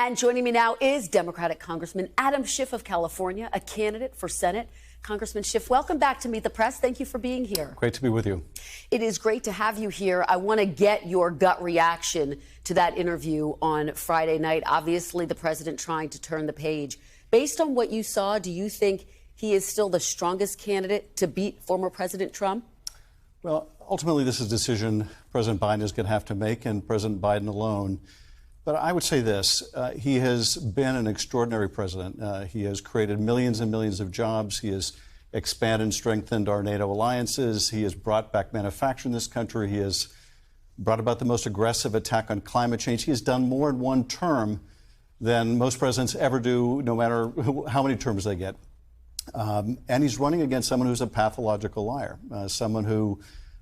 And joining me now is Democratic Congressman Adam Schiff of California, a candidate for Senate. Congressman Schiff, welcome back to Meet the Press. Thank you for being here. Great to be with you. It is great to have you here. I want to get your gut reaction to that interview on Friday night. Obviously, the president trying to turn the page. Based on what you saw, do you think he is still the strongest candidate to beat former President Trump? Well, ultimately, this is a decision President Biden is going to have to make, and President Biden alone. But I would say this, he has been an extraordinary president. He has created millions and millions of jobs. He has expanded and strengthened our NATO alliances. He has brought back manufacturing in this country. He has brought about the most aggressive attack on climate change. He has done more in one term than most presidents ever do, no matter how many terms they get. And he's running against someone who's a pathological liar, someone who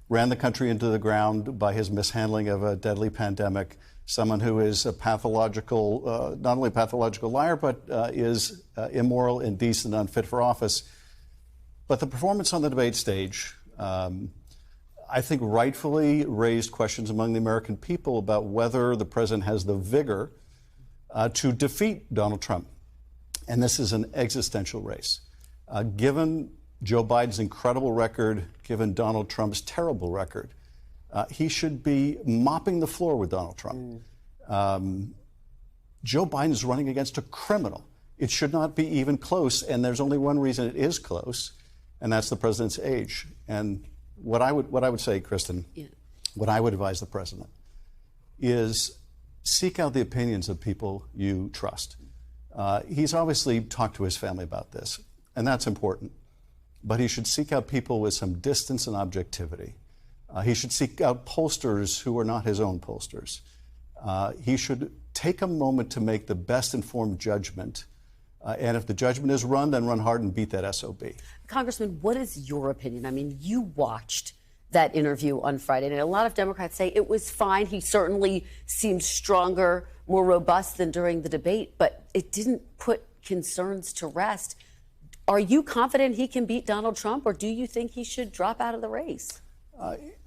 ran the country into the ground by his mishandling of a deadly pandemic, someone who is a pathological, not only a pathological liar, but is immoral, indecent, unfit for office. But the performance on the debate stage, I think, rightfully raised questions among the American people about whether the president has the vigor to defeat Donald Trump. And this is an existential race. Given Joe Biden's incredible record, given Donald Trump's terrible record, he should be mopping the floor with Donald Trump. Joe Biden is running against a criminal. It should not be even close, and there's only one reason it is close, and that's the president's age. And what I would say, Kristen, what I would advise the president is seek out the opinions of people you trust. He's obviously talked to his family about this, and that's important. But he should seek out people with some distance and objectivity. He should seek out pollsters who are not his own pollsters. He should take a moment to make the best informed judgment. And if the judgment is run, then run hard and beat that SOB. Congressman, what is your opinion? I mean, you watched that interview on Friday, and a lot of Democrats say it was fine. He certainly seemed stronger, more robust than during the debate, but it didn't put concerns to rest. Are you confident he can beat Donald Trump, or do you think he should drop out of the race?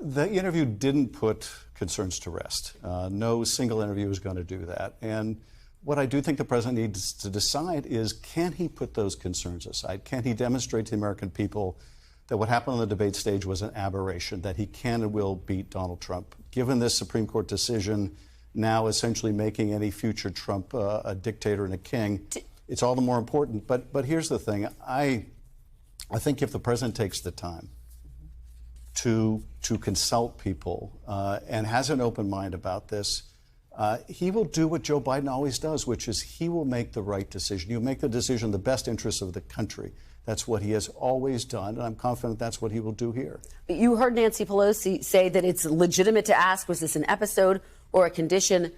The interview didn't put concerns to rest. No single interview is going to do that. And what I do think the president needs to decide is, can he put those concerns aside? Can he demonstrate to the American people that what happened on the debate stage was an aberration, that he can and will beat Donald Trump? Given this Supreme Court decision now essentially making any future Trump a dictator and a king, it's all the more important. But here's the thing. I think if the president takes the time to consult people and has an open mind about this, he will do what Joe Biden always does, which is he will make the right decision. He'll make the decision in the best interest of the country. That's what he has always done, and I'm confident that's what he will do here. But you heard Nancy Pelosi say that it's legitimate to ask, was this an episode or a condition?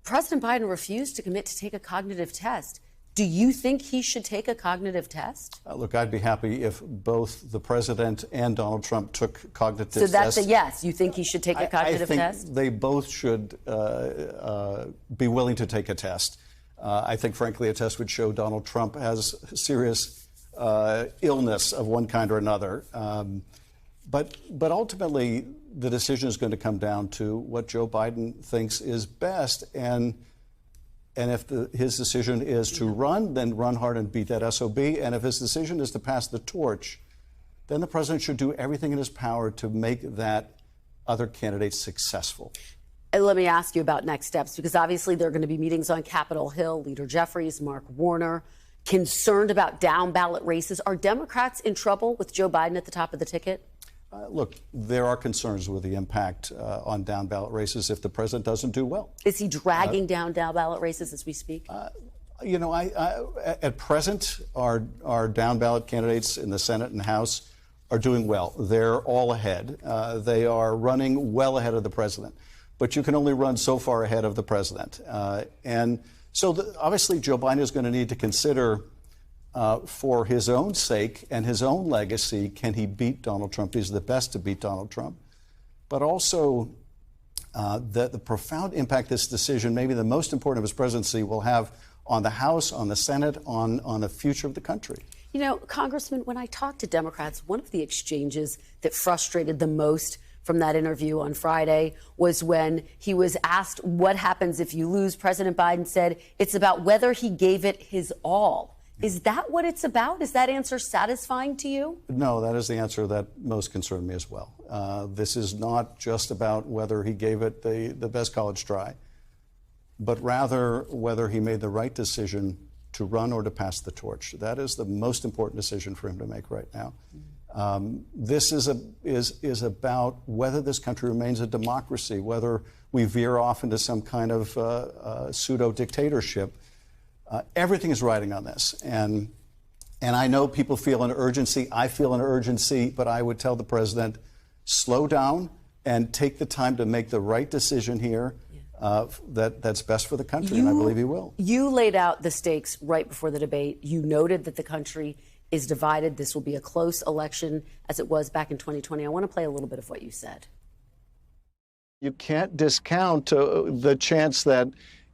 President Biden refused to commit to take a cognitive test. Do you think he should take a cognitive test? Look, I'd be happy if both the president and Donald Trump took cognitive tests. So that's a yes. You think he should take a cognitive test? I think they both should be willing to take a test. I think, frankly, a test would show Donald Trump has serious illness of one kind or another. But ultimately, the decision is going to come down to what Joe Biden thinks is best. And if his decision is to run, then run hard and beat that SOB. And if his decision is to pass the torch, then the president should do everything in his power to make that other candidate successful. And let me ask you about next steps, because obviously there are going to be meetings on Capitol Hill. Leader Jeffries, Mark Warner, concerned about down ballot races. Are Democrats in trouble with Joe Biden at the top of the ticket? Look, there are concerns with the impact on down ballot races if the president doesn't do well. Is he dragging down ballot races as we speak? You know, at present, our down ballot candidates in the Senate and House are doing well. They're all ahead. They are running well ahead of the president. But you can only run so far ahead of the president. And so obviously Joe Biden is going to need to consider, for his own sake and his own legacy, can he beat Donald Trump? He's the best to beat Donald Trump. But also the profound impact this decision, maybe the most important of his presidency, will have on the House, on the Senate, on the future of the country. You know, Congressman, when I talked to Democrats, one of the exchanges that frustrated the most from that interview on Friday was when he was asked what happens if you lose. President Biden said it's about whether he gave it his all. Is that what it's about? Is that answer satisfying to you? No, that is the answer that most concerned me as well. This is not just about whether he gave it the best college try, but rather whether he made the right decision to run or to pass the torch. That is the most important decision for him to make right now. This is about whether this country remains a democracy, whether we veer off into some kind of pseudo-dictatorship. Everything is riding on this. And I know people feel an urgency. I feel an urgency, but I would tell the president, slow down and take the time to make the right decision here. That's best for the country, and I believe he will. You laid out the stakes right before the debate. You noted that the country is divided. This will be a close election, as it was back in 2020. I want to play a little bit of what you said. You can't discount the chance that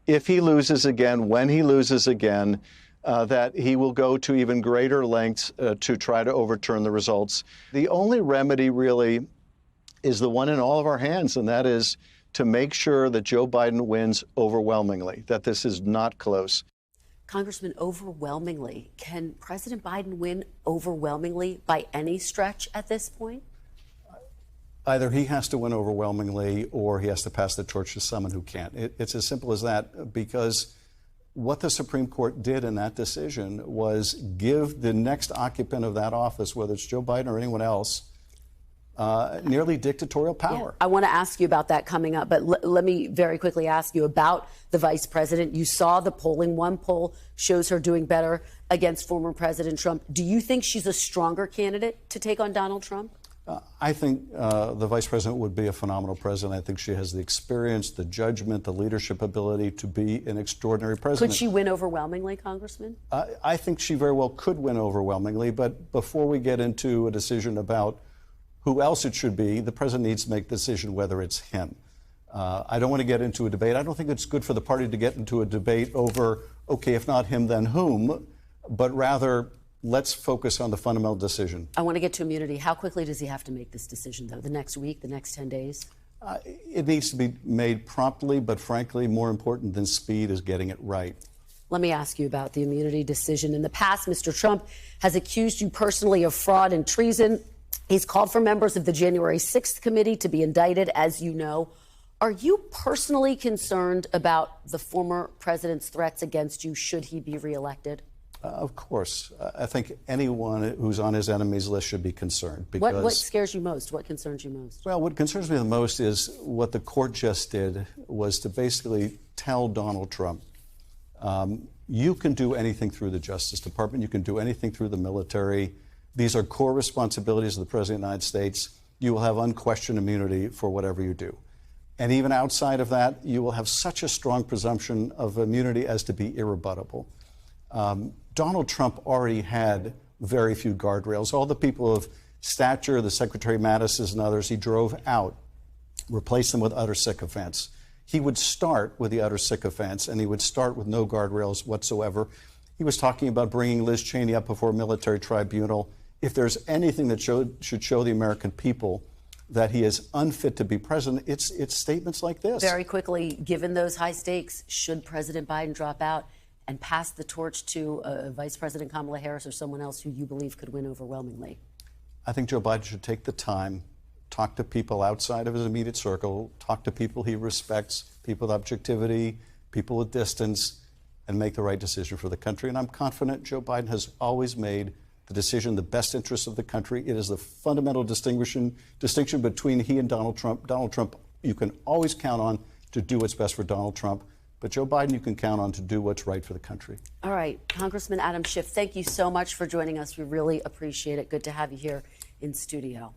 if he loses again, when he loses again, that he will go to even greater lengths to try to overturn the results. The only remedy really is the one in all of our hands, and that is to make sure that Joe Biden wins overwhelmingly, that this is not close. Congressman, overwhelmingly. Can President Biden win overwhelmingly by any stretch at this point? Either he has to win overwhelmingly or he has to pass the torch to someone who can't. It's as simple as that, because what the Supreme Court did in that decision was give the next occupant of that office, whether it's Joe Biden or anyone else, nearly dictatorial power. Yeah. I want to ask you about that coming up, but let me very quickly ask you about the vice president. You saw the polling. One poll shows her doing better against former President Trump. Do you think she's a stronger candidate to take on Donald Trump? I think the vice president would be a phenomenal president. I think she has the experience, the judgment, the leadership ability to be an extraordinary president. Could she win overwhelmingly, Congressman? I think she very well could win overwhelmingly. But before we get into a decision about who else it should be, the president needs to make the decision whether it's him. I don't want to get into a debate. I don't think it's good for the party to get into a debate over, okay, if not him, then whom, but rather let's focus on the fundamental decision. I want to get to immunity. How quickly does he have to make this decision, though? The next week, the next 10 days? It needs to be made promptly, but frankly, more important than speed is getting it right. Let me ask you about the immunity decision. In the past, Mr. Trump has accused you personally of fraud and treason. He's called for members of the January 6th committee to be indicted, as you know. Are you personally concerned about the former president's threats against you should he be reelected? Of course. I think anyone who's on his enemies list should be concerned. Because what scares you most? What concerns you most? Well, what concerns me the most is what the court just did was to basically tell Donald Trump, you can do anything through the Justice Department. You can do anything through the military. These are core responsibilities of the President of the United States. You will have unquestioned immunity for whatever you do. And even outside of that, you will have such a strong presumption of immunity as to be irrebuttable. Donald Trump already had very few guardrails. All the people of stature, the Secretary Mattis's and others, he drove out, replaced them with utter sycophants. He would start with the utter sycophants, and he would start with no guardrails whatsoever. He was talking about bringing Liz Cheney up before a military tribunal. If there's anything that should show the American people that he is unfit to be president, it's statements like this. Very quickly, given those high stakes, should President Biden drop out and pass the torch to Vice President Kamala Harris or someone else who you believe could win overwhelmingly? I think Joe Biden should take the time, talk to people outside of his immediate circle, talk to people he respects, people with objectivity, people with distance, and make the right decision for the country. And I'm confident Joe Biden has always made the decision in the best interest of the country. It is the fundamental distinction between he and Donald Trump. Donald Trump, you can always count on to do what's best for Donald Trump. But Joe Biden, you can count on to do what's right for the country. All right. Congressman Adam Schiff, thank you so much for joining us. We really appreciate it. Good to have you here in studio.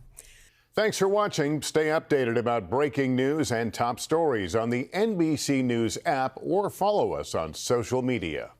Thanks for watching. Stay updated about breaking news and top stories on the NBC News app or follow us on social media.